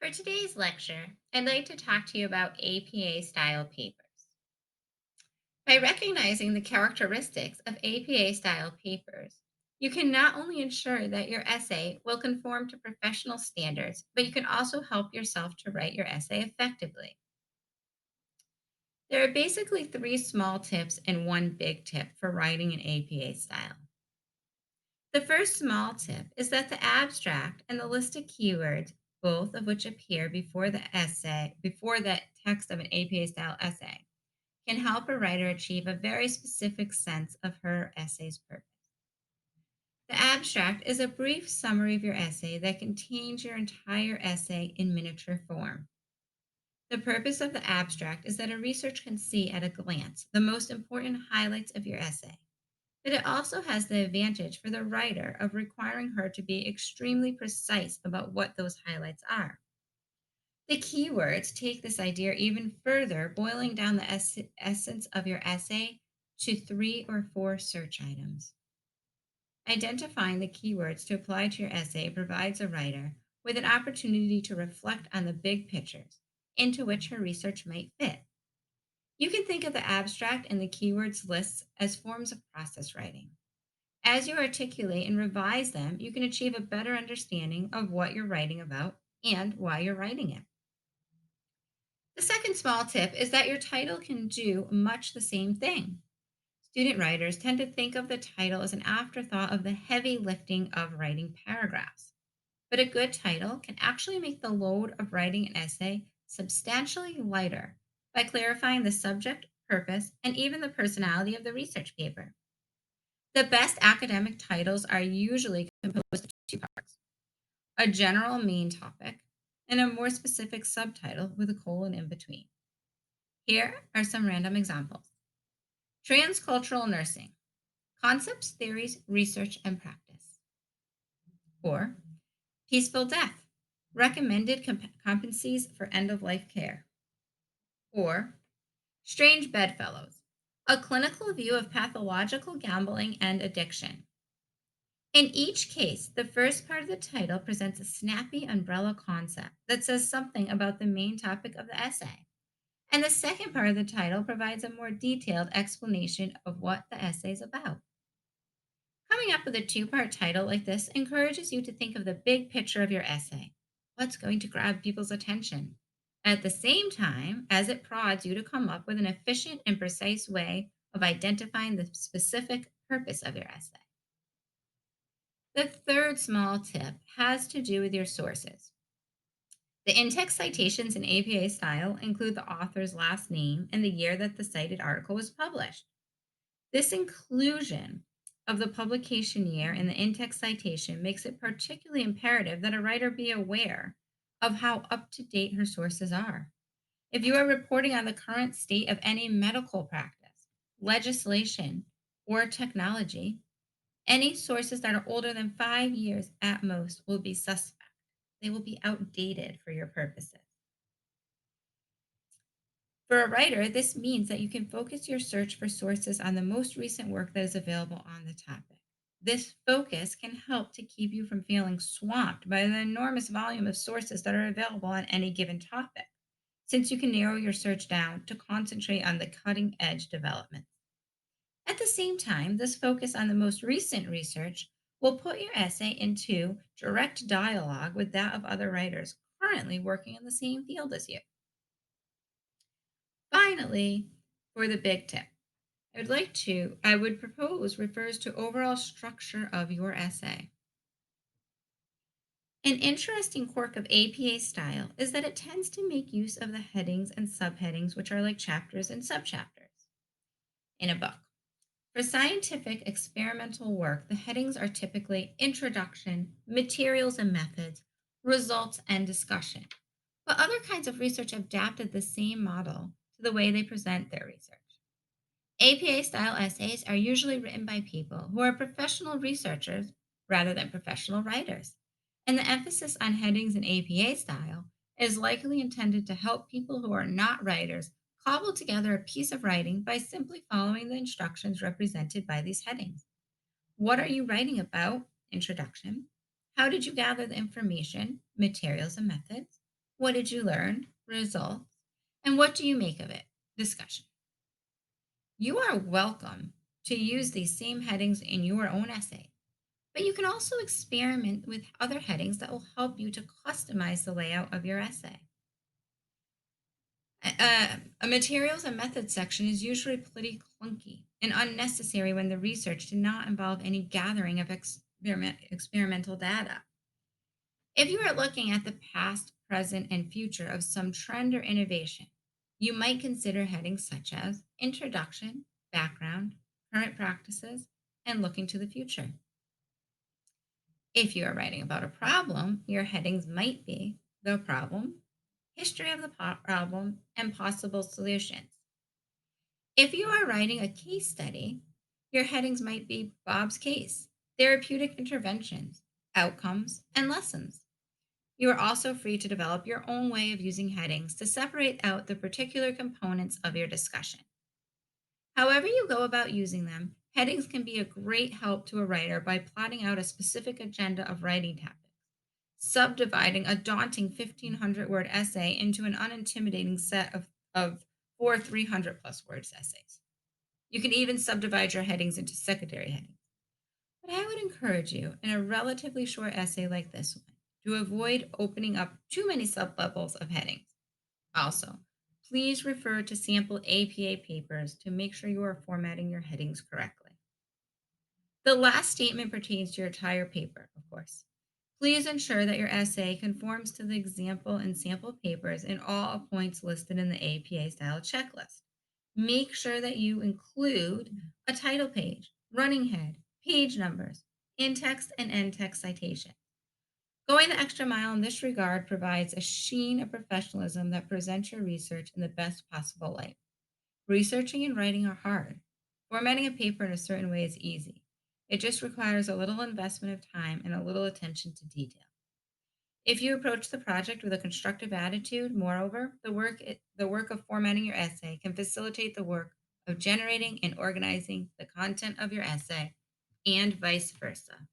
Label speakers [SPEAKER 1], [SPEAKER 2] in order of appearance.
[SPEAKER 1] For today's lecture, I'd like to talk to you about APA style papers. By recognizing the characteristics of APA style papers, you can not only ensure that your essay will conform to professional standards, but you can also help yourself to write your essay effectively. There are basically three small tips and one big tip for writing in APA style. The first small tip is that the abstract and the list of keywords, both of which appear before the text of an APA style essay, can help a writer achieve a very specific sense of her essay's purpose. The abstract is a brief summary of your essay that contains your entire essay in miniature form. The purpose of the abstract is that a researcher can see at a glance the most important highlights of your essay, but it also has the advantage for the writer of requiring her to be extremely precise about what those highlights are. The keywords take this idea even further, boiling down the essence of your essay to three or four search items. Identifying the keywords to apply to your essay provides a writer with an opportunity to reflect on the big pictures into which her research might fit. You can think of the abstract and the keywords lists as forms of process writing. As you articulate and revise them, you can achieve a better understanding of what you're writing about and why you're writing it. The second small tip is that your title can do much the same thing. Student writers tend to think of the title as an afterthought of the heavy lifting of writing paragraphs. But a good title can actually make the load of writing an essay substantially lighter by clarifying the subject, purpose, and even the personality of the research paper. The best academic titles are usually composed of two parts: a general main topic and a more specific subtitle with a colon in between. Here are some random examples: Transcultural Nursing: Concepts, Theories, Research, and Practice. Or Peaceful Death: Recommended Competencies for End of Life Care. Or Strange Bedfellows: A Clinical View of Pathological Gambling and Addiction. In each case, the first part of the title presents a snappy umbrella concept that says something about the main topic of the essay, and the second part of the title provides a more detailed explanation of what the essay is about. Coming up with a two-part title like this encourages you to think of the big picture of your essay. What's going to grab people's attention? At the same time as it prods you to come up with an efficient and precise way of identifying the specific purpose of your essay. The third small tip has to do with your sources. The in-text citations in APA style include the author's last name and the year that the cited article was published. This inclusion of the publication year in the in-text citation makes it particularly imperative that a writer be aware of how up-to-date her sources are. If you are reporting on the current state of any medical practice, legislation, or technology, any sources that are older than 5 years at most will be suspect. They will be outdated for your purposes. For a writer, this means that you can focus your search for sources on the most recent work that is available on the topic. This focus can help to keep you from feeling swamped by the enormous volume of sources that are available on any given topic, since you can narrow your search down to concentrate on the cutting edge developments. At the same time, this focus on the most recent research will put your essay into direct dialogue with that of other writers currently working in the same field as you. Finally, for the big tip, I would propose refers to overall structure of your essay. An interesting quirk of APA style is that it tends to make use of the headings and subheadings, which are like chapters and subchapters in a book. For scientific experimental work, the headings are typically introduction, materials and methods, results, and discussion. But other kinds of research have adapted the same model to the way they present their research. APA style essays are usually written by people who are professional researchers rather than professional writers. And the emphasis on headings in APA style is likely intended to help people who are not writers cobble together a piece of writing by simply following the instructions represented by these headings. What are you writing about? Introduction. How did you gather the information? Materials and methods. What did you learn? Results. And what do you make of it? Discussion. You are welcome to use these same headings in your own essay, but you can also experiment with other headings that will help you to customize the layout of your essay. A materials and methods section is usually pretty clunky and unnecessary when the research did not involve any gathering of experimental data. If you are looking at the past, present, and future of some trend or innovation, you might consider headings such as Introduction, Background, Current Practices, and Looking to the Future. If you are writing about a problem, your headings might be The Problem, History of the Problem, and Possible Solutions. If you are writing a case study, your headings might be Bob's Case, Therapeutic Interventions, Outcomes, and Lessons. You are also free to develop your own way of using headings to separate out the particular components of your discussion. However, you go about using them, headings can be a great help to a writer by plotting out a specific agenda of writing topics, subdividing a daunting 1,500 word essay into an unintimidating set of four 300 plus words essays. You can even subdivide your headings into secondary headings. But I would encourage you, in a relatively short essay like this one, to avoid opening up too many sublevels of headings. Also, please refer to sample APA papers to make sure you are formatting your headings correctly. The last statement pertains to your entire paper, of course. Please ensure that your essay conforms to the example and sample papers in all points listed in the APA style checklist. Make sure that you include a title page, running head, page numbers, in text and end text citation. Going the extra mile in this regard provides a sheen of professionalism that presents your research in the best possible light. Researching and writing are hard. Formatting a paper in a certain way is easy. It just requires a little investment of time and a little attention to detail. If you approach the project with a constructive attitude, moreover, the work of formatting your essay can facilitate the work of generating and organizing the content of your essay, and vice versa.